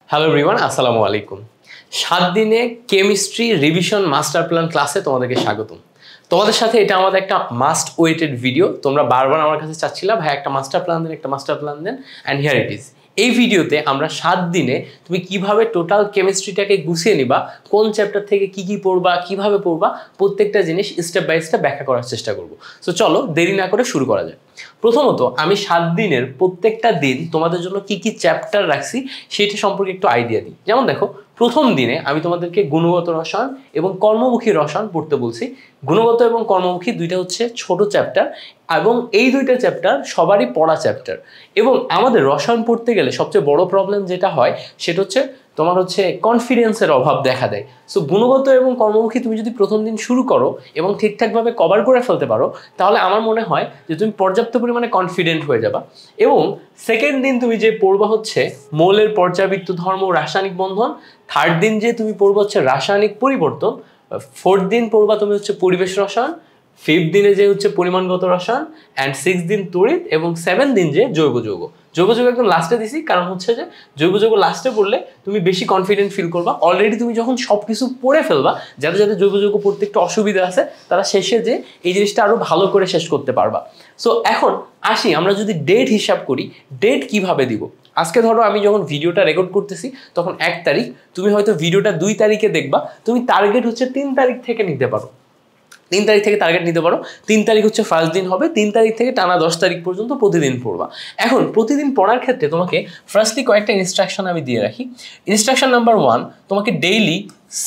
Hello everyone, আসসালামু আলাইকুম। 7 দিনে কেমিস্ট্রি রিভিশন মাস্টার প্ল্যান ক্লাসে তোমাদেরকে স্বাগতম। তোমাদের সাথে এটা আমাদের একটা মাস্ট ওয়েটেড ভিডিও। তোমরা বারবার আমার কাছে চাচ্ছিলা ভাই একটা মাস্টার প্ল্যান দেন, একটা মাস্টার প্ল্যান দেন, অ্যান্ড হিয়ার ইট ইজ। এই ভিডিওতে আমরা 7 দিনে তুমি কিভাবে টোটাল কেমিস্ট্রিটাকে গুছিয়ে নিবা, কোন চ্যাপ্টার থেকে কি কি পড়বা, কিভাবে পড়বা, প্রত্যেকটা জিনিস স্টেপ বাই স্টেপ ব্যাখ্যা করার চেষ্টা করব। সো চলো দেরি না করে শুরু করা যায়। প্রথমত আমি 7 দিনের প্রত্যেকটা দিন তোমাদের জন্য কি কি চ্যাপ্টার রাখছি সেটা সম্পর্কে একটু আইডিয়া দিই। যেমন দেখো, প্রথম দিনে আমি তোমাদেরকে গুণগত রসায়ন এবং কর্মমুখী রসায়ন পড়তে বলছি। গুণগত এবং কর্মমুখী দুইটা হচ্ছে ছোট চ্যাপ্টার এবং এই দুইটা চ্যাপ্টার সবারই পড়া চ্যাপ্টার। এবং আমাদের রসায়ন পড়তে গেলে সবচেয়ে বড় প্রবলেম যেটা হয় সেটা হচ্ছে তোমার কনফিডেন্সের অভাব দেখা দেয়। সো গুণগত এবং কর্মমুখী তুমি যদি প্রথম দিন শুরু করো এবং ঠিকঠাকভাবে কভার করে ফেলতে পারো, তাহলে আমার মনে হয় যে তুমি পর্যাপ্ত পরিমাণে কনফিডেন্ট হয়ে যাবা। এবং সেকেন্ড দিন তুমি যে পড়বা হচ্ছে মৌলের পর্যাবৃত্ত ধর্ম, রাসায়নিক বন্ধন। থার্ড দিন যে তুমি পড়বা হচ্ছে রাসায়নিক পরিবর্তন। ফোর্থ দিন পড়বা তুমি হচ্ছে পরিবেশ রসায়ন। ফিফথ দিনে যে হচ্ছে পরিমাণগত রসায়ন, অ্যান্ড 6 দিন তড়িৎ, এবং 7 দিন যে জৈব যৌগ। জৈব যৌগ একদম লাস্টে দিছি, কারণ হচ্ছে যে জৈব যৌগ লাস্টে পড়লে তুমি বেশি কনফিডেন্ট ফিল করবা। অলরেডি তুমি যখন সব কিছু পড়ে ফেলবা, যাদের যাদের জৈব যৌগ পড়তে একটু অসুবিধা আছে, তারা শেষে যে এই জিনিসটা আরো ভালো করে শেষ করতে পারবা। সো এখন আসি, আমরা যদি ডেট হিসাব করি, ডেট কিভাবে দিব। আজকে ধরো আমি যখন ভিডিওটা রেকর্ড করতেছি তখন 1 তারিখ, তুমি হয়তো ভিডিওটা 2 তারিখে দেখবা, তুমি টার্গেট হচ্ছে 3 তারিখ থেকে নিতে পারো। 3 তারিখ থেকে টার্গেট নিতে পারো। 3 তারিখ হচ্ছে ফার্স্ট দিন হবে, 3 তারিখ থেকে টানা 10 তারিখ পর্যন্ত প্রতিদিন পড়বা। এখন প্রতিদিন পড়ার ক্ষেত্রে তোমাকে ফার্স্টলি কয়েকটা ইনস্ট্রাকশন আমি দিয়ে রাখি। ইনস্ট্রাকশন নাম্বার 1, তোমাকে ডেইলি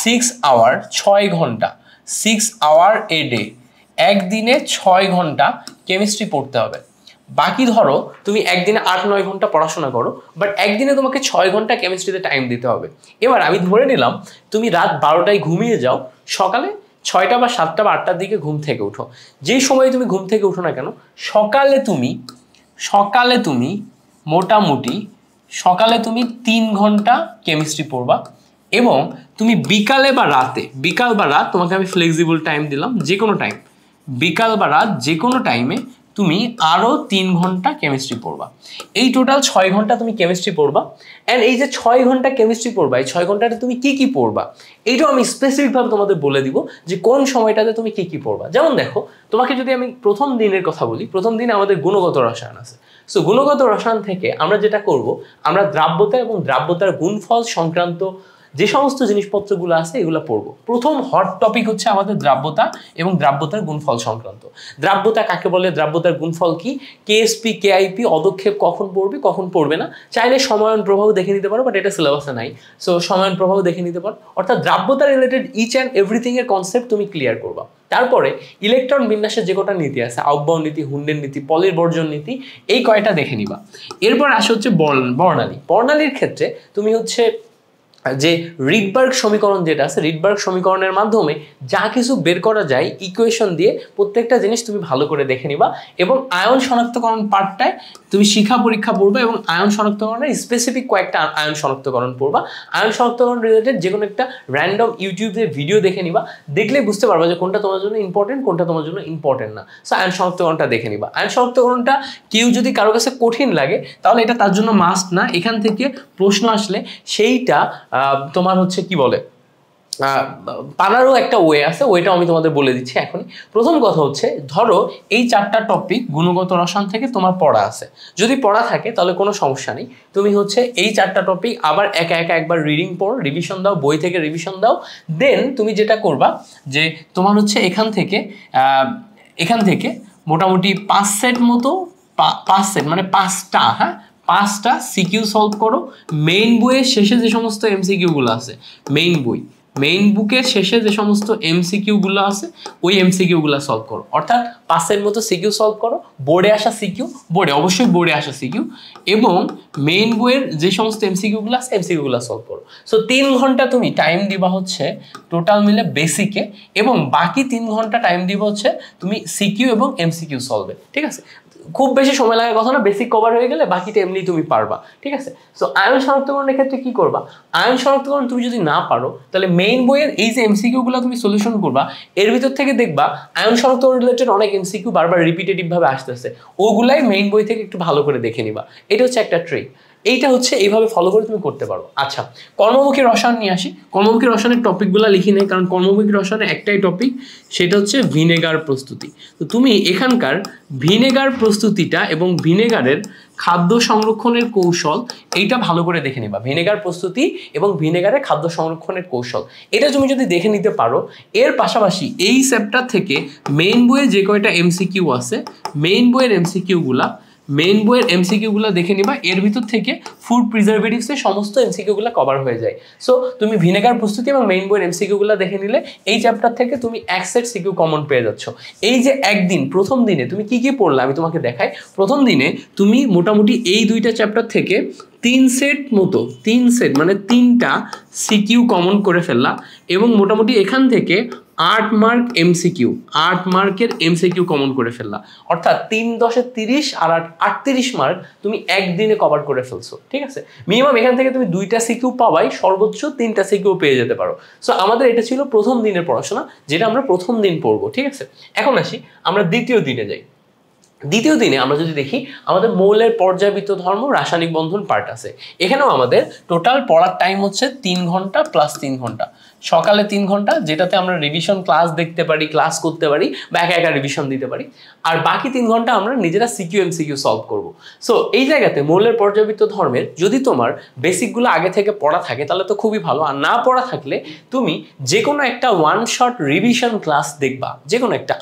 6 আওয়ার 6 ঘন্টা 6 আওয়ার এ ডে, একদিনে 6 ঘন্টা কেমিস্ট্রি পড়তে হবে। বাকি ধরো তুমি একদিনে 8-9 ঘন্টা পড়াশোনা করো, বাট একদিনে তোমাকে 6 ঘন্টা কেমিস্ট্রিতে টাইম দিতে হবে। এবার আমি ধরে নিলাম তুমি রাত 12টায় ঘুমিয়ে যাও, সকালে 6টা বা 7টা বা 8টার দিকে ঘুম থেকে উঠো। যেই সময় তুমি ঘুম থেকে উঠো না কেন, সকালে তুমি মোটামুটি 3 ঘন্টা কেমিস্ট্রি পড়বা। এবং তুমি বিকাল বা রাত তোমাকে আমি ফ্লেক্সিবল টাইম দিলাম, যে কোনো টাইম, বিকাল বা রাত যে কোনো টাইমে তুমি আরও 3 ঘন্টা কেমিস্ট্রি পড়বা। এই টোটাল 6 ঘন্টা তুমি কেমিস্ট্রি পড়বা। অ্যান্ড এই যে 6 ঘন্টা কেমিস্ট্রি পড়বা, এই 6 ঘন্টাতে তুমি কি কি পড়বা এইটাও আমি স্পেসিফিকভাবে তোমাদের বলে দিব যে কোন সময়টাতে তুমি কি কি পড়বা। যেমন দেখো, তোমাকে যদি আমি প্রথম দিনের কথা বলি, প্রথম দিনে আমাদের গুণগত রসায়ন আছে। সো গুণগত রসায়ন থেকে আমরা যেটা করব, আমরা দ্রাব্যতা এবং দ্রাব্যতার গুণফল সংক্রান্ত যে সমস্ত জিনিসপত্রগুলো আছে এগুলো পড়বো। প্রথম হট টপিক হচ্ছে আমাদের দ্রাব্যতা এবং দ্রাব্যতার গুণফল সংক্রান্ত। দ্রাব্যতা কাকে বলে, দ্রাব্যতার গুণফল কি, কেএসপি কেআইপি অদক্ষেপ কখন পড়বে কখন পড়বে না, চাইলে সমায়ন প্রভাব দেখে নিতে পারো, বাট এটা সিলেবাসে নাই। সো সমায়ন প্রভাব দেখে নিতে পারো। অর্থাৎ দ্রাব্যতা রিলেটেড ইচ অ্যান্ড এভরিথিং এর কনসেপ্ট তুমি ক্লিয়ার করবা। তারপরে ইলেকট্রন বিন্যাসের যে কটা নীতি আছে, আউটবাউন্ড নীতি, হুন্ডের নীতি, পলির বর্জন নীতি, এই কয়টা দেখে নিবা। এরপর আসে হচ্ছে বর্ণালী। বর্ণালীর ক্ষেত্রে তুমি হচ্ছে যে রিডবার্গ সমীকরণ যেটা আছে, রিডবার্গ সমীকরণের মাধ্যমে যা কিছু বের করা যায় ইকুয়েশন দিয়ে, প্রত্যেকটা জিনিস তুমি ভালো করে দেখে নিবা। এবং আয়ন শনাক্তকরণ পার্টটায় তুমি শিখা পরীক্ষা পড়বা এবং আয়ন শনাক্তকরণের স্পেসিফিক কয়েকটা আয়ন শনাক্তকরণ পড়বা। আয়ন শনাক্তকরণ রিলেটেড যে কোনো একটা র্যান্ডম ইউটিউবে ভিডিও দেখে নিবা, দেখলে বুঝতে পারবা যে কোনটা তোমার জন্য ইম্পর্টেন্ট, কোনটা তোমার জন্য ইম্পর্টেন্ট না। সো আয়ন শনাক্তকরণটা দেখে নিবা। আয়ন শনাক্তকরণটা কেউ যদি কারো কাছে কঠিন লাগে তাহলে এটা তার জন্য মাস্ট না। এখান থেকে প্রশ্ন আসলে সেইটা তোমার কি বলে পারারও একটা ওয়ে আছে, ওইটাও আমি তোমাদের বলে দিচ্ছি এখনই। প্রথম কথা হচ্ছে, ধরো এই 4টা টপিক গুণগত রসায়ন থেকে তোমার পড়া আছে। যদি পড়া থাকে তাহলে কোনো সমস্যা নেই, তুমি এই 4টা টপিক আবার একা একা একবার রিডিং পড়ো, রিভিশন দাও, বই থেকে রিভিশন দাও। দেন তুমি যেটা করবা যে তোমার এখান থেকে মোটামুটি 5 সেট মতো, 5 সেট মানে 5টা, হ্যাঁ 5টা সিকিউ সলভ করো। মেইন বইয়ের শেষে যে সমস্ত এমসিকিউগুলো আছে, মেইন বুকের শেষে যে সমস্ত এমসিকিউগুলো আছে ওই এমসিকিউগুলো সলভ করো। অর্থাৎ 5 মতো সিকিউ সলভ করো, বোর্ডে আসা সিকিউ, অবশ্যই বোর্ডে আসা সিকিউ, এবং মেইন বইয়ের যে সমস্ত এমসিকিউগুলো আছে এমসিকিউগুলো সলভ করো। সো 3 ঘন্টা তুমি টাইম দিবা টোটাল মিলে বেসিকে, এবং বাকি 3 ঘন্টা টাইম দিবা তুমি সিকিউ এবং এমসিকিউ সলভে। ঠিক আছে, খুব বেশি সময় লাগার কথা না, বেসিক কভার হয়ে গেলে বাকিটা এমনি তুমি পারবা। ঠিক আছে, সো আয়ন শনাক্তকরণের ক্ষেত্রে কি করবা, আয়ন শনাক্তকরণ তুমি যদি না পারো তাহলে মেইন বইয়ের এই যে এমসিকিউগুলো তুমি সলিউশন করবা, এর ভিতর থেকে দেখবা আয়ন শনাক্তকরণ রিলেটেড অনেক এমসিকিউ বারবার রিপিটেটিভ ভাবে আসতেছে, ওগুলাই মেইন বই থেকে একটু ভালো করে দেখে নিবা। এটা হচ্ছে একটা ট্রিক। এইটা হচ্ছে এইভাবে ফলো করে তুমি করতে পারো। আচ্ছা, কর্মমুখী রসায়ন নিয়ে আসি। কর্মমুখী রসায়নের টপিকগুলো লিখি নেই, কারণ কর্মমুখী রসায়নের একটাই টপিক, সেটা হচ্ছে ভিনেগার প্রস্তুতি। তো তুমি এখানকার ভিনেগার প্রস্তুতিটা এবং ভিনেগারের খাদ্য সংরক্ষণের কৌশল এইটা ভালো করে দেখে নিবা। ভিনেগার প্রস্তুতি এবং ভিনেগারের খাদ্য সংরক্ষণের কৌশল এটা তুমি যদি দেখে নিতে পারো, এর পাশাপাশি এই চ্যাপ্টার থেকে মেইন বইয়ে যে কয়টা এমসিকিউ আছে, মেইন বইয়ের এমসিকিউগুলো দেখে নিবা। এর ভিতর থেকে ফুড প্রিজারভেটিভসের সমস্ত এমসিকিউগুলো কভার হয়ে যায়। সো তুমি ভিনেগার প্রস্তুতি এবং মেইন বইয়ের এমসিকিউগুলো দেখে নিলে এই চ্যাপ্টার থেকে তুমি এক সেট সিকিউ কমন পেয়ে যাচ্ছ। এই যে একদিন প্রথম দিনে তুমি কি কি পড়লে আমি তোমাকে দেখাই। প্রথম দিনে তুমি মোটামুটি এই দুইটা চ্যাপ্টার থেকে 3 সেট মানে 3টা সিকিউ কমন করে ফেললা, এবং মোটামুটি এখান থেকে 8 মার্ক এমসিকিউ, 8 মার্কের এমসিকিউ কমন করে ফেললা। অর্থাৎ 3 10 30 আর 38 মার্ক তুমি একদিনে কভার করে ফেলছো। ঠিক আছে, মিনিমাম এখান থেকে তুমি 2টা সিকিউ পাবাই, সর্বোচ্চ 3টা সিকিউ পেয়ে যেতে পারো। সো আমাদের এটা ছিল প্রথম দিনের পড়াশোনা, যেটা আমরা প্রথম দিন পড়বো। ঠিক আছে, এখন আসি আমরা দ্বিতীয় দিনে যাই। দ্বিতীয় দিনে আমরা যদি দেখি, আমাদের মৌলের পর্যায়বৃত্ত ধর্ম রাসায়নিক বন্ধন পার্ট আছে। এখানেও আমাদের টোটাল পড়ার টাইম হচ্ছে 3 ঘন্টা প্লাস 3 ঘন্টা। সকালে 3 ঘন্টা, যেটাতে আমরা রিভিশন ক্লাস দেখতে পারি, ক্লাস করতে পারি বা একা একা রিভিশন দিতে পারি, আর বাকি 3 ঘন্টা আমরা নিজেরা সিকিউ এমসিকিউ সলভ করব। সো এই জায়গাতে মৌলের পর্যায়বৃত্ত ধর্মের যদি তোমার বেসিকগুলো আগে থেকে পড়া থাকে তাহলে তো খুবই ভালো, আর না পড়া থাকলে তুমি যে কোনো একটা ওয়ান শট রিভিশন ক্লাস দেখবা। যে কোনো একটা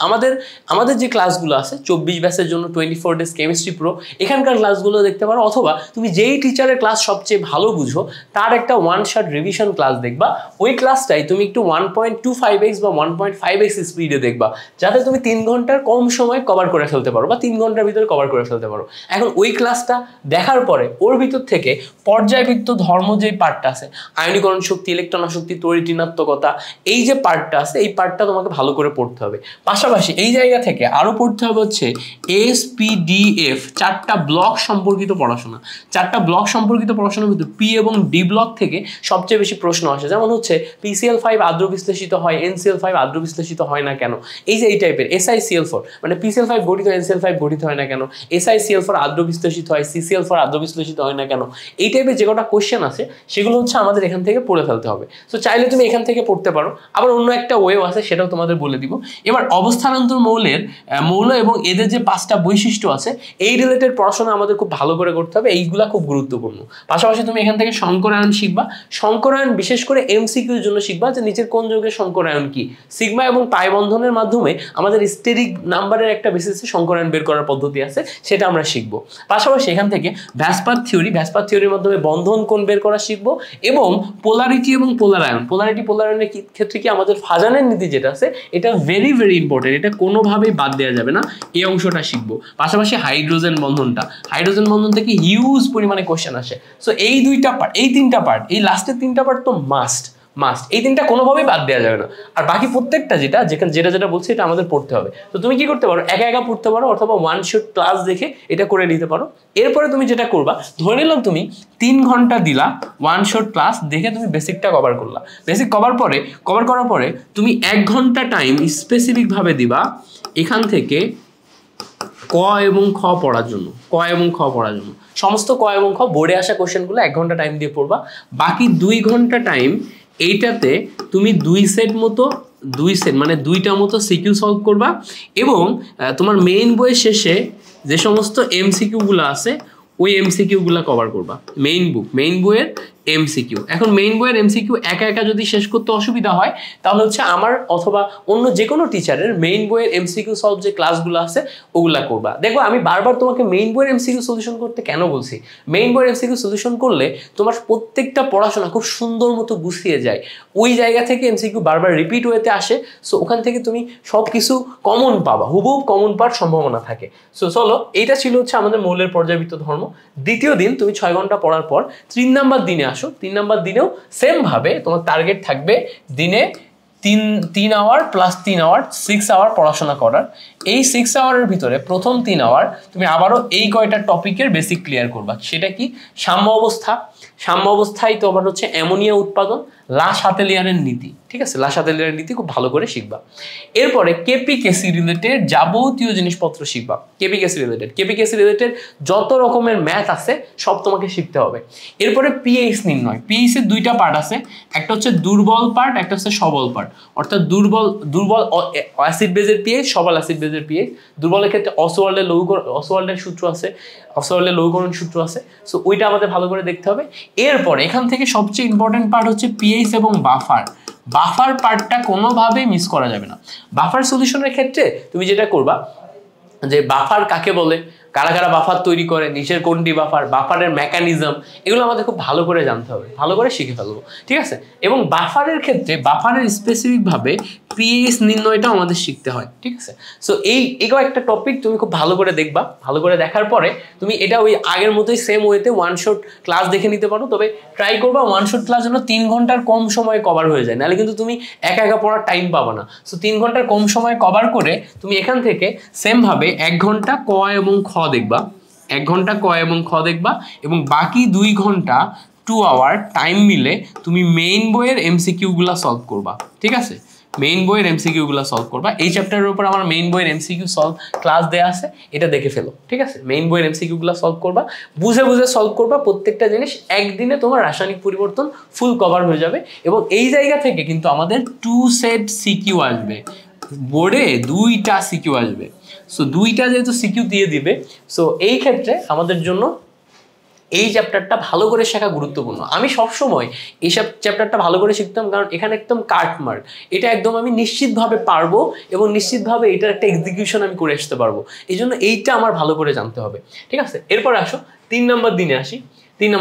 আমাদের যে ক্লাসগুলো আছে 24 ব্যাচের জন্য 24 ডেজ কেমিস্ট্রি প্রো, এখানকার ক্লাসগুলো দেখতে পারো, অথবা তুমি যেই টিচারের ক্লাস সবচেয়ে ভালো বুঝো তার একটা ওয়ান শট রিভিশন ক্লাস দেখবা। ওই ক্লাসটাই তুমি একটু 1.25x বা 1.5x স্পিডে দেখবা, যাতে তুমি 3 ঘন্টার কম সময় কভার করে ফেলতে পারো বা 3 ঘন্টার ভিতরে কভার করে ফেলতে পারো। এখন ওই ক্লাসটা দেখার পরে ওর ভিতর থেকে পর্যায়বৃত্ত ধর্ম যে পার্টটা আছে, আয়নীকরণ শক্তি, ইলেকট্রন আসক্তি, তড়িৎ ঋণাত্মকতা, এই যে পার্টটা আছে, এই পার্টটা তোমাকে ভালো করে পড়তে হবে। পাশাপাশি এই জায়গা থেকে আরো পড়তে হবে হচ্ছে SPDF 4টা ব্লক সম্পর্কিত পড়াশোনা। 4টা ব্লক সম্পর্কিত পড়াশোনার ভিতরে পি এবং ডি ব্লক থেকে সবচেয়ে বেশি প্রশ্ন আসে, যেমন হচ্ছে PCl5 আদ্র বিশ্লেষিত হয়, NCl5 আদ্র বিশ্লেষিত হয় না কেন, এই যে এই টাইপের। SiCl4 মানে PCl5 গঠিত, NCl5 গঠিত হয় না কেন, SiCl4 আদ্র বিশ্লেষিত হয়, CCl4 আদ্র বিশ্লেষিত হয় না কেন, এই টাইপের যে কটা কোশ্চেন আছে সেগুলো হচ্ছে আমাদের এখান থেকে পড়ে ফেলতে হবে। সো চাইলে তুমি এখান থেকে পড়তে পারো, আবার অন্য একটা ওয়েও আছে সেটাও তোমাদের বলে দিব। এবার অবস্থানান্তর মৌল এবং এদের যে 5টা বৈশিষ্ট্য আছে, এই রিলেটেড পড়াশোনা আমাদের খুব ভালো করে করতে হবে, এইগুলা খুব গুরুত্বপূর্ণ। পাশাপাশি তুমি এখান থেকে সংকরায়ন শিখবা। সংকরায়ন বিশেষ করে এমসিকিউর জন্য শিখবা, যে নিচের কোন যৌগের সংকরায়ন কি, সিগমা এবং পাই বন্ধনের মাধ্যমে আমাদের স্টেরিক নাম্বারের একটা বেসিসে সংকরায়ন বের করার পদ্ধতি আছে, সেটা আমরা শিখবো। পাশাপাশি এখান থেকে ভ্যাসপার থিওরির মাধ্যমে বন্ধন কোণ বের করা শিখবো, এবং পোলারিটি এবং পোলারায়নের ক্ষেত্রে কি আমাদের ফাজানের নীতি যেটা আছে, এটা ভেরি ভেরি ইম্পর্টেন্ট, এটা কোনোভাবেই বাদ দেওয়া যাবে না, এই অংশটা শিখবো। পাশাপাশি হাইড্রোজেন বন্ধন থেকে হিউজ পরিমাণে কোশ্চেন আসে। সো এই 3টা পার্ট, এই লাস্টের 3টা পার্ট তো মাস্ট, এই 3টা কোনোভাবেই বাদ দেওয়া যাবে না। আর বাকি প্রত্যেকটা যেটা বলছি এটা আমাদের পড়তে হবে। তো তুমি কি করতে পারো, একা পড়তে পারো, অথবা ওয়ান শট ক্লাস দেখে এটা করে নিতে পারো। এরপরে তুমি যেটা করবা, ধরে নিলাম তুমি 3 ঘন্টা দিলা ওয়ান শট ক্লাস দেখে, তুমি বেসিকটা কভার করলা। বেসিক কভার করার পরে তুমি 1 ঘন্টা টাইম স্পেসিফিক ভাবে দিবা এখান থেকে ক এবং খ পড়ার জন্য। সমস্ত ক এবং খ বোর্ডে আসা কোশ্চেনগুলো 1 ঘন্টা টাইম দিয়ে পড়বা। বাকি 2 ঘন্টা টাইম এইটাতে তুমি 2 সেট মানে 2টা মতো সিকিউ সলভ করবা, এবং তোমার মেইন বইয়ের শেষে যে সমস্ত এমসিকিউগুলো আছে ওই এমসিকিউগুলো কভার করবা। মেইন বইয়ের এমসিকিউ। এখন মেইন বইয়ের এমসিকিউ একা যদি শেষ করতে অসুবিধা হয়, তাহলে হচ্ছে আমার অথবা অন্য যে কোনো টিচারের মেইন বইয়ের এমসিকিউ সলভ যে ক্লাসগুলো আছে ওগুলা করবা। দেখো আমি বারবার তোমাকে মেইন বইয়ের এমসিকিউ সলিউশন করতে কেন বলছি, মেইন বইয়ের এমসিকিউ সলিউশন করলে তোমার প্রত্যেকটা পড়াশোনা খুব সুন্দর মতো গুছিয়ে যায়। ওই জায়গা থেকে এমসিকিউ বারবার রিপিট হতে আসে, সো ওখান থেকে তুমি সব কিছু কমন পাবা, হুবহু কমন পাওয়ার সম্ভাবনা থাকে। সো চলো, এইটা ছিল হচ্ছে আমাদের মৌলের পর্যায়বৃত্ত ধর্ম। দ্বিতীয় দিন তুমি 6 ঘন্টা পড়ার পর 3 নাম্বার দিনে আসো। 3 নাম্বার দিনেও সেম ভাবে তোমার টার্গেট থাকবে দিনে 3 আওয়ার প্লাস 3 আওয়ার 6 আওয়ার পড়াশোনা করার। এই 6 আওয়ারের ভিতরে প্রথম 3 আওয়ার তুমি আবারও এই কয়টা টপিকের বেসিক ক্লিয়ার করবা। সেটা কি, সাম্য অবস্থা, সাম্য অবস্থায় তোমার হচ্ছে অ্যামোনিয়া উৎপাদন, লা শাতেলিয়ারের নীতি, ঠিক আছে, লা শাতেলিয়ারের নীতি খুব ভালো করে শিখবা। এরপরে কেপিকেসি রিলেটেড যাবতীয় জিনিসপত্র শিখবা। কেপিকেসি রিলেটেড যত রকমের ম্যাথ আছে সব তোমাকে শিখতে হবে। এরপরে পিএইচ নির্ণয়, পিএইচ এর দুইটা পার্ট আছে, একটা হচ্ছে দুর্বল পার্ট, একটা হচ্ছে সবল পার্ট। অর্থাৎ দুর্বল অ্যাসিড বেজের পিএইচ, সবল অ্যাসিড বেজের পিএইচ। দুর্বলের ক্ষেত্রে অসওয়াল্ডের সূত্র আছে, অসওয়াল্ডের লৌহীকরণ সূত্র আছে, সো ওইটা আমাদের ভালো করে দেখতে হবে। এরপর এখান থেকে সবচেয়ে ইম্পর্টেন্ট পার্ট হচ্ছে পিএইচ এবং বাফার পার্টটা কোনোভাবেই মিস করা যাবে না। বাফার সলিউশনের ক্ষেত্রে তুমি যেটা করবা যে বাফার কাকে বলে, কারা কারা বাফার তৈরি করে, নিচের কোনটি বাফারের মেকানিজম, এগুলো আমাদের খুব ভালো করে জানতে হবে, ভালো করে শিখে ফেলবো, ঠিক আছে। এবং বাফারের ক্ষেত্রে বাফারের স্পেসিফিকভাবে পিএইচ নির্ণয়টাও আমাদের শিখতে হয়, ঠিক আছে। সো এগুলো একটা টপিক তুমি খুব ভালো করে দেখবা, ভালো করে দেখার পরে তুমি এটা ওই আগের মতোই সেম ওয়েতে ওয়ান শট ক্লাস দেখে নিতে পারো। তবে ট্রাই করবা ওয়ান শট ক্লাস যেন 3 ঘন্টার কম সময়ে কভার হয়ে যায়, নাহলে কিন্তু তুমি একা একা পড়ার টাইম পাবা না। সো 3 ঘন্টার কম সময়ে কভার করে তুমি এখান থেকে সেমভাবে 1 ঘন্টা ক এবং খ দেখবা, 1 ঘন্টা ক এবং খ দেখবা, এবং বাকি 2 ঘন্টা 2 আওয়ার টাইম মিলে তুমি মেইন বইয়ের এমসিকিউগুলো সলভ করবা, ঠিক আছে। মেইন বইয়ের এমসিকিউগুলো সলভ করবা। এই চ্যাপ্টারের উপর আমার মেইন বইয়ের এমসিকিউ সলভ ক্লাস দেয়া আছে, এটা দেখে ফেলো, ঠিক আছে। মেইন বইয়ের এমসিকিউগুলো সলভ করবা, বুঝে সলভ করবা। প্রত্যেকটা জিনিস একদিনে তোমার রাসায়নিক পরিবর্তন ফুল কভার হয়ে যাবে। এবং এই জায়গা থেকে কিন্তু আমাদের 2 সেট সিকিউ আসবে, বোর্ডে 2টা সিকিউ আসবে। সো 2টা যেহেতু সিকিউ দিয়ে দিবে, সো এই ক্ষেত্রে আমাদের জন্য এই চ্যাপ্টারটা ভালো করে শেখা গুরুত্বপূর্ণ। আমি সবসময় এইসব চ্যাপ্টারটা ভালো করে শিখতাম, কারণ এখানে একদম কাটমার্ক, এটা একদম আমি নিশ্চিতভাবে পারবো এবং নিশ্চিতভাবে এটার একটা এক্সিকিউশন আমি করে আসতে পারবো। এই জন্য এইটা আমার ভালো করে জানতে হবে, ঠিক আছে। এরপর আসো 4 নম্বর দিনে আসি। 4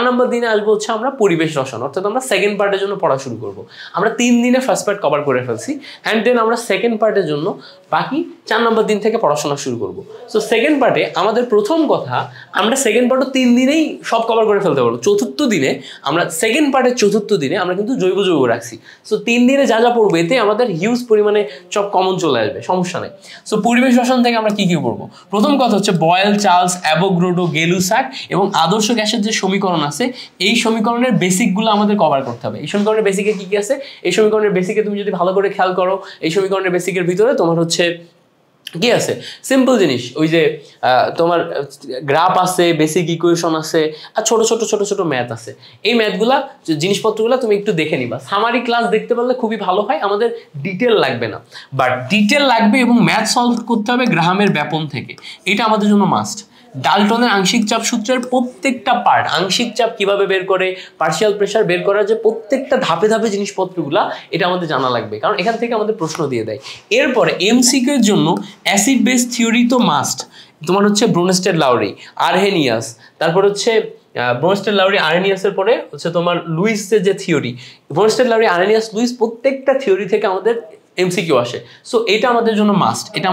নম্বর দিনে আসবো হচ্ছে আমরা পরিবেশ রসায়ন, অর্থাৎ আমরা সেকেন্ড পার্টের জন্য পড়া শুরু করবো। আমরা 3 দিনে ফার্স্ট পার্ট কভার করে ফেলছি, অ্যান্ড দেন আমরা সেকেন্ড পার্টের জন্য বাকি 4 নম্বর দিন থেকে পড়াশোনা শুরু করবো। সো সেকেন্ড পার্টে আমাদের প্রথম কথা, আমরা সেকেন্ড পার্টও 3 দিনেই সব কভার করে ফেলতে পারবো। চতুর্থ দিনে আমরা সেকেন্ড পার্টের চতুর্থ দিনে আমরা কিন্তু জৈব যৌগ রাখছি। সো 3 দিনে যা যা পড়বো এতে আমাদের হিউজ পরিমাণে সব কমন চলে আসবে, সমস্যা নেই। সো পরিবেশ রসায়ন থেকে আমরা কি পড়বো? প্রথম কথা হচ্ছে বয়েল, চার্লস, অ্যাভোগাড্রো, গেলুসাক এবং আদর্শ গ্যাসের যে সমীকরণ আছে, এই সমীকরণের বেসিকগুলো আমাদের কভার করতে হবে। এই সমীকরণের বেসিকে কি আছে? এই সমীকরণের বেসিকে তুমি যদি ভালো করে খেয়াল করো, এই সমীকরণের বেসিকের ভিতরে তোমার হচ্ছে কি আছে? সিম্পল জিনিস, ওই যে তোমার গ্রাফ আছে, বেসিক ইকুয়েশন আছে, আর ছোট ছোট ম্যাথ আছে। এই ম্যাথগুলা জিনিসপত্রগুলো তুমি একটু দেখে নিবা। সামারি ক্লাস দেখতে পারলে খুবই ভালো হয়, আমাদের ডিটেল লাগবে না, বাট ডিটেল লাগবে এবং ম্যাথ সলভ করতে হবে গ্রাহামের ব্যাপন থেকে, এটা আমাদের জন্য মাস্ট। ডাল্টনের আংশিক চাপ সূত্রের প্রত্যেকটা পার্ট, আংশিক চাপ কিভাবে বের করে, পার্শিয়াল প্রেসার বের করার যে প্রত্যেকটা ধাপে ধাপে জিনিসপত্রগুলা, এটা আমাদের জানা লাগবে, কারণ এখান থেকে আমাদের প্রশ্ন দিয়ে দেয়। এরপরে এমসিকিউ এর জন্য অ্যাসিড বেস থিওরি তো মাস্ট। তোমার হচ্ছে ব্রোনস্টেড লাউরি, আরহেনিয়াস, তারপর হচ্ছে ব্রোনস্টেড লাউরি, আরহেনিয়াসের পরে হচ্ছে তোমার লুইসের যে থিওরি, ব্রোনস্টেড লাউরি, আরহেনিয়াস, লুইস, প্রত্যেকটা থিওরি থেকে আমাদের এমসিকিউ আসে। সো এটা আমাদের জন্য মাস্ট, এটা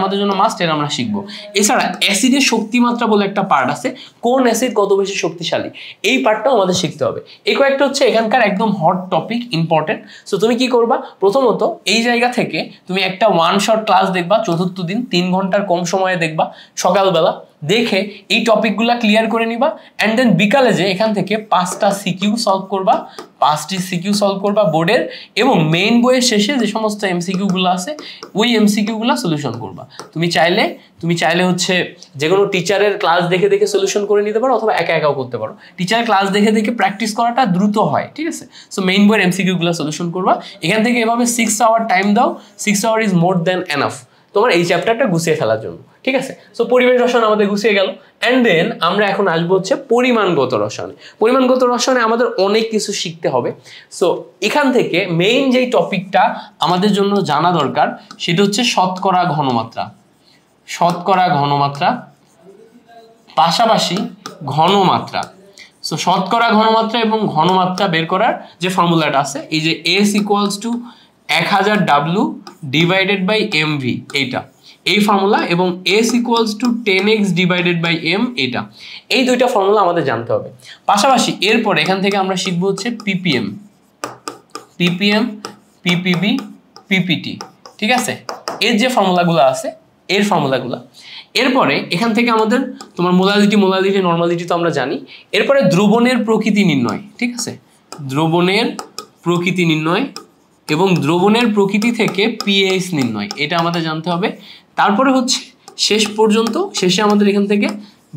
আমরা শিখবো। এছাড়া অ্যাসিডের শক্তিমাত্রা বলে একটা পার্ট আছে, কোন অ্যাসিড কত বেশি শক্তিশালী, এই পার্টটাও আমাদের শিখতে হবে। এই কয়েকটা হচ্ছে এখানকার একদম হট টপিক, ইম্পর্টেন্ট। সো তুমি কি করবা? প্রথমত এই জায়গা থেকে তুমি একটা ওয়ান শট ক্লাস দেখবা, চতুর্থ দিন 3 ঘন্টার কম সময়ে দেখবা, সকালবেলা দেখে এই টপিকগুলো ক্লিয়ার করে নিবা, অ্যান্ড দেন বিকালে যে এখান থেকে 5টা সিকিউ সলভ করবা, 5টি সিকিউ সলভ করবা বোর্ডের, এবং মেইন বইয়ের শেষে যে সমস্ত এমসিকিউগুলো আছে ওই এমসিকিউগুলো সলিউশন করবা। তুমি চাইলে হচ্ছে যে কোনো টিচারের ক্লাস দেখে দেখে সলিউশন করে নিতে পারো, অথবা একা একাও করতে পারো। টিচারের ক্লাস দেখে দেখে প্র্যাকটিস করাটা দ্রুত হয়, ঠিক আছে। সো মেইন বইয়ের এমসিকিউগুলো সলিউশন করবা, এখান থেকে এভাবে 6 আওয়ার টাইম দাও, 6 hour is more than enough তোমার এই চ্যাপ্টারটা গুছিয়ে ফেলার জন্য, ঠিক আছে। সো পরিবেশ রসায়ন আমাদের গুছিয়ে গেল, অ্যান্ড দেন আমরা এখন আসবো হচ্ছে পরিমাণগত রসায়নে। পরিমাণগত রসায়নে আমাদের অনেক কিছু শিখতে হবে। সো এখান থেকে মেইন যেই টপিকটা আমাদের জন্য জানা দরকার সেটা হচ্ছে শতকরা ঘনমাত্রা, পাশাপাশি ঘনমাত্রা। সো শতকরা ঘনমাত্রা এবং ঘনমাত্রা বের করার যে ফর্মুলাটা আছে, এই যে S = 1000 W divided by mv, এই ফর্মুলা, এবং S = 10x divided by m, এই দুইটা ফর্মুলা আমাদের জানতে হবে। পাশাপাশি এরপর এখান থেকে আমরা শিখবো হচ্ছে ppm, ppb, ppt, ঠিক আছে। এর যে ফর্মুলাগুলো আছে এর ফর্মুলাগুলো। এরপরে এখান থেকে আমাদের তোমার মোলালিটি নর্মালিটি তো আমরা জানি। এরপরে দ্রবণের প্রকৃতি নির্ণয়, ঠিক আছে, দ্রবণের প্রকৃতি নির্ণয় এবং দ্রবণের প্রকৃতি থেকে পিএইচ নির্ণয়, এটা আমাদের জানতে হবে। তারপরে হচ্ছে শেষে আমাদের এখান থেকে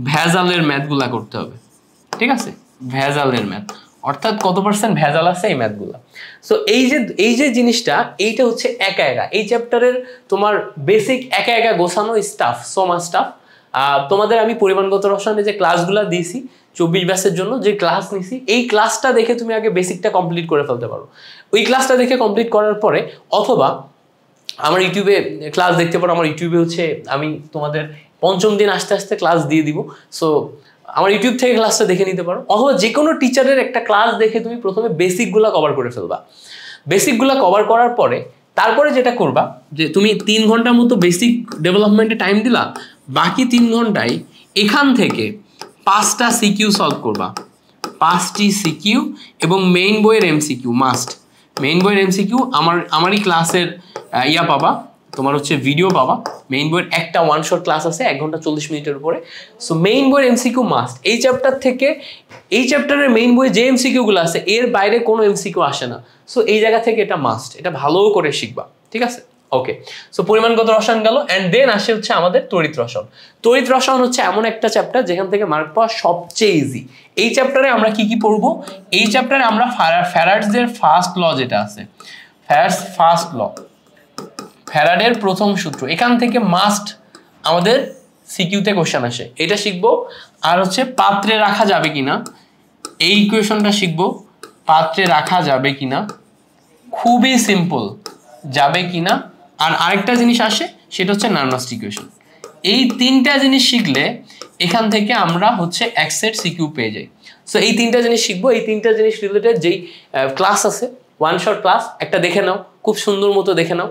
ভেজালের ম্যাথগুলা করতে হবে, ঠিক আছে, ভেজালের ম্যাথ, অর্থাৎ কত % ভেজাল আছে এই ম্যাথগুলা। সো এই যে জিনিসটা, এইটা হচ্ছে একা এই চ্যাপ্টারের তোমার বেসিক একা গোছানো স্টাফ, সোমা স্টাফ। তোমাদের আমি পরিমাণগত রসায়নে যে ক্লাসগুলো দিয়েছি 24 ব্যাচের জন্য যে ক্লাস নিছি, এই ক্লাসটা দেখে তুমি আগে বেসিকটা কমপ্লিট করে ফেলতে পারো। ওই ক্লাসটা দেখে কমপ্লিট করার পরে অথবা আমার ইউটিউবে ক্লাস দেখতে পারো। আমার ইউটিউবে হচ্ছে আমি তোমাদের 5ম দিন আস্তে ক্লাস দিয়ে দিব। সো আমার ইউটিউব থেকে ক্লাসটা দেখে নিতে পারো, অথবা যে কোনো টিচারের একটা ক্লাস দেখে তুমি প্রথমে বেসিকগুলো কভার করে ফেলবা। বেসিকগুলো কভার করার পরে তারপরে যেটা করবা যে তুমি 3 ঘন্টার মতো বেসিক ডেভেলপমেন্টে টাইম দিলা, বাকি 3 ঘন্টায় এখান থেকে 5টা সিকিউ সলভ করবা, 5টি সিকিউ এবং মেইন বইয়ের এমসিকিউ মাস্ট। মেইন বইয়ের এমসিকিউ আমারই ক্লাসের পাবা, তোমার হচ্ছে ভিডিও পাবা। মেইন বইয়ের একটা 1 শট ক্লাস আছে 1 ঘন্টা 40 মিনিটের উপরে। সো মেইন বইয়ের এমসিকিউ মাস্ট। এই চ্যাপ্টার থেকে, এই চ্যাপ্টারের মেইন বইয়ে যে এমসিকিউগুলো আছে এর বাইরে কোনো এমসিকিউ আসে না। সো এই জায়গা থেকে এটা মাস্ট, এটা ভালো করে শিখবা, ঠিক আছে। ওকে, সো পরিমাণগত রসায়ন গেল। অ্যান্ড দেন আসে হচ্ছে আমাদের তড়িৎ রসায়ন। তড়িৎ রসায়ন হচ্ছে এমন একটা চ্যাপ্টার যেখান থেকে মার্ক পাওয়া সবচেয়ে ইজি। এই চ্যাপ্টারে আমরা কি পড়বো? এই চ্যাপ্টারে আমরা ফ্যারাডের ফার্স্ট ল যেটা আছে, ফ্যারাডের ফার্স্ট ল, ফ্যারাডের প্রথম সূত্র, এখান থেকে মাস্ট আমাদের সিকিউতে কোশ্চেন আসে, এটা শিখবো। আর হচ্ছে পাত্রে রাখা যাবে কিনা, এই ইকুয়েশনটা শিখবো। পাত্রে রাখা যাবে কিনা, খুবই সিম্পল, যাবে কিনা। আর আরেকটা জিনিস আসে, সেটা হচ্ছে নার্নাস্ট ইকুয়েশন। এই 3টা জিনিস শিখলে এখান থেকে আমরা হচ্ছে এক সেট সিকিউ পেয়ে যাই। সো এই 3টা জিনিস শিখবো। এই 3টা জিনিস রিলেটেড যেই ক্লাস আছে, 1 শট ক্লাস, একটা দেখে নাও, খুব সুন্দর মতো দেখে নাও।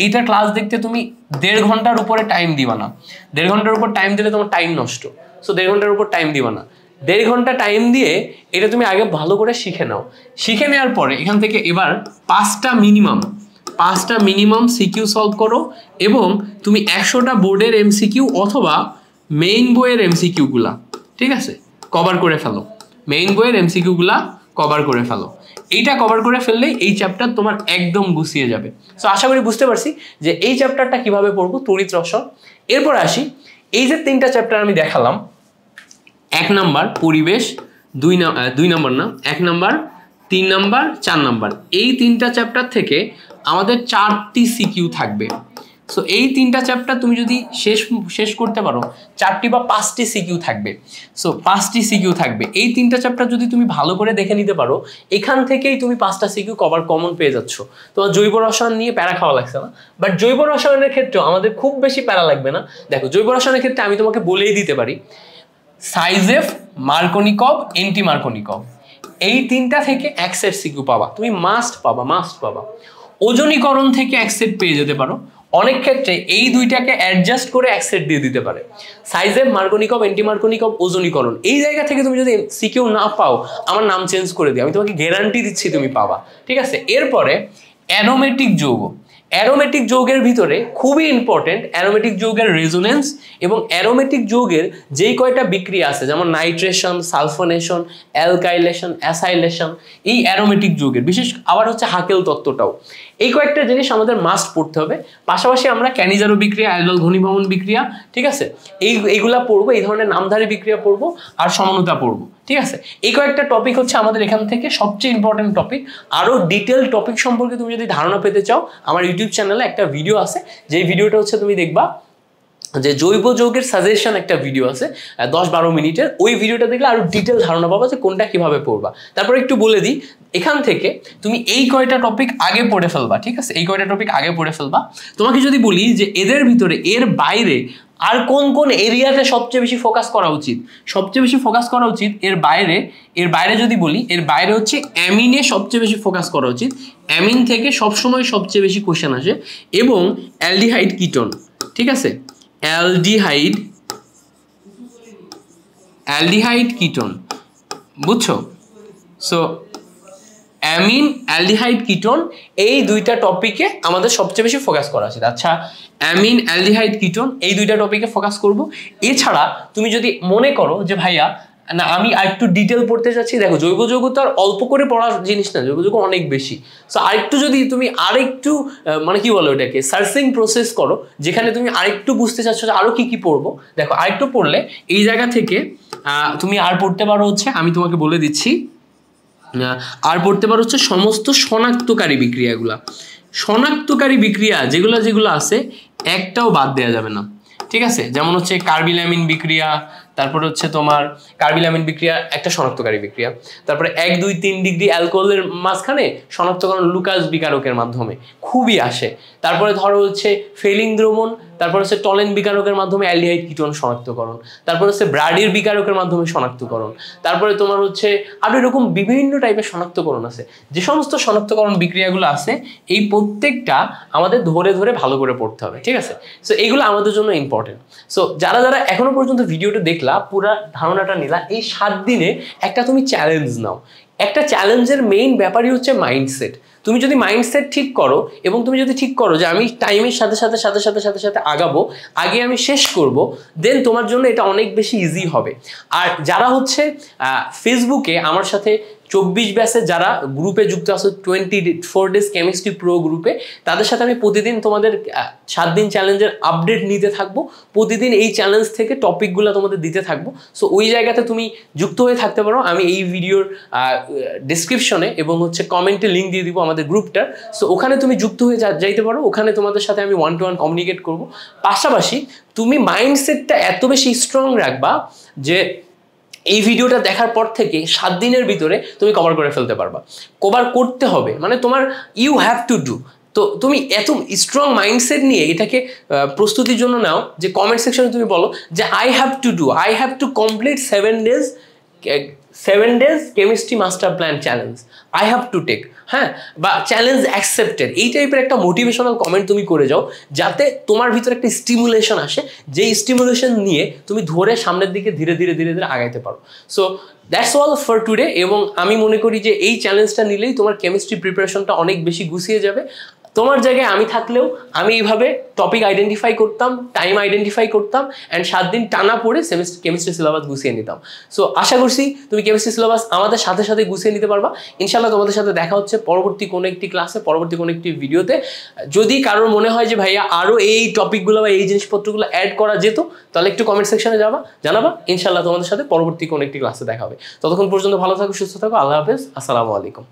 এইটা ক্লাস দেখতে তুমি 1.5 ঘন্টার উপরে টাইম দিবা না। 1.5 ঘন্টার উপর টাইম দিলে তোমার টাইম নষ্ট। সো 1.5 ঘন্টার উপর টাইম দিবা না, 1.5 ঘন্টা টাইম দিয়ে এটা তুমি আগে ভালো করে শিখে নাও। শিখে নেওয়ার পরে এখান থেকে এবার 5টা মিনিমাম সিকিউ সলভ করো এবং তুমি 100টা বোর্ডের এমসিকিউ অথবা মেইন বইয়ের এমসিকিউগুলা, ঠিক আছে, কভার করে ফেলো। মেইন বইয়ের এমসিকিউগুলা কভার করে ফেলো। এইটা কভার করে ফেললেই এই চ্যাপ্টার তোমার একদম গুছিয়ে যাবে। সো আশা করি বুঝতে পারছি যে এই চ্যাপ্টারটা কিভাবে পড়বো, তড়িৎ রসায়ন। এরপর আসি, এই যে 3টা চ্যাপ্টার আমি দেখালাম, 1 নাম্বার পরিবেশ, 2 নাম্বার না, 1 নাম্বার, 3 নাম্বার, 4 নাম্বার, এই 3টা চ্যাপ্টার থেকে আমাদের 4টি সিকিউ থাকবে। সো এই 3টা চ্যাপ্টার তুমি যদি শেষ করতে পারো, 4টি বা 5টি সিকিউ থাকবে। সো 5টি সিকিউ থাকবে। এই 3টা চ্যাপ্টার যদি তুমি ভালো করে দেখে নিতে পারো, এখান থেকেই তুমি 5টা সিকিউ কমন পেয়ে যাচ্ছ। তোমার জৈব রসায়ন নিয়ে প্যারা খাওয়া লাগছে না। বাট জৈব রসায়নের ক্ষেত্রেও আমাদের খুব বেশি প্যারা লাগবে না। দেখো, জৈব রসায়নের ক্ষেত্রে আমি তোমাকে বলেই দিতে পারি, সাইজেফ, মার্কনিকভ, এন্টি মার্কনিকভ, এই 3টা থেকে এক সেট সিকিউ পাবা, তুমি মাস্ট পাবা। ওজনীকরণ থেকে এক সেট পেয়ে যেতে পারো। অনেক ক্ষেত্রে এই 2টাকে অ্যাডজাস্ট করে এক সেট দিয়ে দিতে পারে। সাইজেফ, মার্কনিকভ, এন্টি মার্কনিকভ, ওজনীকরণ, এই জায়গা থেকে তুমি যদি সিকিউ না পাও, আমার নাম চেঞ্জ করে দিই, আমি তোমাকে গ্যারান্টি দিচ্ছি তুমি পাবা, ঠিক আছে। এরপরে অ্যারোমেটিক যৌগ। অ্যারোমেটিক যৌগের ভিতরে খুবই ইম্পর্টেন্ট অ্যারোমেটিক যৌগের রেজোনেন্স এবং অ্যারোমেটিক যৌগের যেই কয়টা বিক্রিয়া আছে, যেমন নাইট্রেশন, সালফোনেশন, অ্যালকাইলেশন, অ্যাসাইলেশন, এই অ্যারোমেটিক যৌগের বিশেষ আবার হচ্ছে হাকেল তত্ত্বটাও, এই কয়েকটা জিনিস আমাদের মাস্ট পড়তে হবে। পাশাপাশি আমরা ক্যানিজারো বিক্রিয়া, অ্যালডল ঘনীভবন বিক্রিয়া, ঠিক আছে, এইগুলা পড়বো, এই ধরনের নামধারী বিক্রিয়া পড়বো, আর সমানুতা পড়বো, ঠিক আছে। এই কয়েকটা টপিক হচ্ছে আমাদের এখান থেকে সবচেয়ে ইম্পর্টেন্ট টপিক। আরও ডিটেল টপিক সম্পর্কে তুমি যদি ধারণা পেতে চাও, আমার ইউটিউব চ্যানেলে একটা ভিডিও আছে, যেই ভিডিওটা হচ্ছে তুমি দেখবা যে জৈব যৌগের সাজেশন, একটা ভিডিও আছে 10-12 মিনিটের। ওই ভিডিওটা দেখলে আরো ডিটেল ধারণা পাবা যে কোনটা কিভাবে পড়বা। তারপর একটু বলে দিই, এখান থেকে তুমি এই কয়টা টপিক আগে পড়ে ফেলবা, ঠিক আছে, এই কয়টা টপিক আগে পড়ে ফেলবা। তোমাকে যদি বলি যে এদের ভিতরে, এর বাইরে আর কোন এরিয়াতে সবচেয়ে বেশি ফোকাস করা উচিত, সবচেয়ে বেশি ফোকাস করা উচিত এর বাইরে যদি বলি, এর বাইরে হচ্ছে অ্যামিনে সবচেয়ে বেশি ফোকাস করা উচিত। অ্যামিন থেকে সবসময় সবচেয়ে বেশি কোশ্চেন আসে, এবং অ্যালডিহাইড কিটোন, ঠিক আছে, অ্যালডিহাইড কিটোন, বুঝছো? সো অ্যামিন, অ্যালডিহাইড, কিটোন, এই দুইটা টপিকে আমাদের সবচেয়ে বেশি ফোকাস করা উচিত। আচ্ছা, অ্যামিন, অ্যালডিহাইড, কিটোন এই দুইটা টপিকে ফোকাস করব। এছাড়া তুমি যদি মনে করো যে ভাইয়া না আমি আরেকটু ডিটেল পড়তে চাচ্ছি, দেখো জৈব যৌগ তো আর অল্প করে পড়ার জিনিস না, জৈব যৌগ অনেক বেশি। সো আরেকটু যদি তুমি আরেকটু মানে কি বলো এটাকে সার্চিং প্রসেস করো, যেখানে তুমি আরেকটু বুঝতে চাচ্ছ যে আরো কি কি পড়বো, দেখো আরেকটু পড়লে এই জায়গা থেকে তুমি আর পড়তে পারো হচ্ছে, আমি তোমাকে বলে দিচ্ছি, আর পড়তে পারো হচ্ছে সমস্ত শনাক্তকারী বিক্রিয়াগুলা। শনাক্তকারী বিক্রিয়া যেগুলো যেগুলো আছে একটাও বাদ দেওয়া যাবে না, ঠিক আছে? যেমন হচ্ছে কার্বিলামিন বিক্রিয়া, তারপরে হচ্ছে তোমার কার্বিলামিন বিক্রিয়া একটা শনাক্তকারী বিক্রিয়া, তারপরে 1, 2, 3 ডিগ্রি অ্যালকোহলের মাঝখানে শনাক্তকরণ লুকাস বিকারকের মাধ্যমে খুবই আসে। তারপরে ধরো হচ্ছে ফেলিং দ্রবণ, তারপর হচ্ছে টলেন বিকারকের মাধ্যমে অ্যালডিহাইড কিটোন শনাক্তকরণ, তারপর হচ্ছে ব্রাডির বিকারকের মাধ্যমে শনাক্তকরণ, তারপরে তোমার হচ্ছে আরো এরকম বিভিন্ন টাইপের শনাক্তকরণ আছে। যে সমস্ত শনাক্তকরণ বিক্রিয়াগুলো আছে এই প্রত্যেকটা আমাদের ধরে ধরে ভালো করে পড়তে হবে, ঠিক আছে? সো এইগুলো আমাদের জন্য ইম্পর্টেন্ট। সো যারা যারা এখনো পর্যন্ত ভিডিওটা দেখলা, পুরো ধারণাটা নিলা, এই 7 দিনে একটা তুমি চ্যালেঞ্জ নাও। একটা চ্যালেঞ্জের মেইন ব্যাপারই হচ্ছে মাইন্ডসেট। তুমি যদি মাইন্ডসেট ঠিক করো এবং তুমি যদি ঠিক করো যে আমি টাইমের সাথে সাথে সাথে সাথে সাথে সাথে আগাবো, আগে আমি শেষ করব, দেন তোমার জন্য এটা অনেক বেশি ইজি হবে। আর যারা হচ্ছে ফেসবুকে আমার সাথে 24 ব্যাচে যারা গ্রুপে যুক্ত আছো, 24 ডেজ কেমিস্ট্রি প্রো গ্রুপে, তাদের সাথে আমি প্রতিদিন তোমাদের 7 দিন চ্যালেঞ্জের আপডেট নিতে থাকবো। প্রতিদিন এই চ্যালেঞ্জ থেকে টপিকগুলো তোমাদের দিতে থাকবো। সো ওই জায়গাতে তুমি যুক্ত হয়ে থাকতে পারো। আমি এই ভিডিওর ডিসক্রিপশনে এবং হচ্ছে কমেন্টে লিঙ্ক দিয়ে দিব আমাদের গ্রুপটার। সো ওখানে তুমি যুক্ত হয়ে যাইতে পারো। ওখানে তোমাদের সাথে আমি 1-to-1 কমিউনিকেট করবো। পাশাপাশি তুমি মাইন্ডসেটটা এত বেশি স্ট্রং রাখবা যে এই ভিডিওটা দেখার পর থেকে 7 দিনের ভিতরে তুমি কভার করে ফেলতে পারবা। কভার করতে হবে মানে তোমার ইউ হ্যাভ টু ডু। তো তুমি এত স্ট্রং মাইন্ডসেট নিয়ে এটাকে প্রস্তুতির জন্য নাও যে কমেন্ট সেকশনে তুমি বলো যে I have to complete 7 days chemistry master plan challenge, I have to take, হ্যাঁ, বা চ্যালেঞ্জ অ্যাকসেপ্টেড, এই টাইপের একটা মোটিভেশনাল কমেন্ট তুমি করে যাও, যাতে তোমার ভিতরে একটা স্টিমুলেশন আসে, যেই স্টিমুলেশন নিয়ে তুমি ধরে সামনের দিকে ধীরে ধীরে ধীরে ধীরে আগাইতে পারো। So that's all for today. এবং আমি মনে করি যে এই চ্যালেঞ্জটা নিলেই তোমার কেমিস্ট্রি প্রিপারেশনটা অনেক বেশি গুছিয়ে যাবে। তোমার জায়গায় আমি থাকলেও আমি এইভাবে টপিক আইডেন্টিফাই করতাম, টাইম আইডেন্টিফাই করতাম, অ্যান্ড 7 দিন টানা পড়ে কেমিস্ট্রি সিলেবাস গুছিয়ে নিতাম। সো আশা করছি তুমি কেমিস্ট্রি সিলেবাস আমাদের সাথে সাথে গুছিয়ে নিতে পারবা। ইনশাল্লাহ তোমাদের সাথে দেখা হচ্ছে পরবর্তী কোনো একটি ক্লাসে, পরবর্তী কোনো একটি ভিডিওতে। যদি কারোর মনে হয় যে ভাইয়া আরও এই টপিকগুলো বা এই জিনিসপত্রগুলো অ্যাড করা যেত, তাহলে একটু কমেন্ট সেকশনে জানাবা। ইনশাল্লাহ তোমাদের সাথে পরবর্তী কোনো একটি ক্লাসে দেখা হবে। ততক্ষণ পর্যন্ত ভালো থাকো, সুস্থ থাকো। আল্লাহ হাফেজ, আসসালামু আলাইকুম।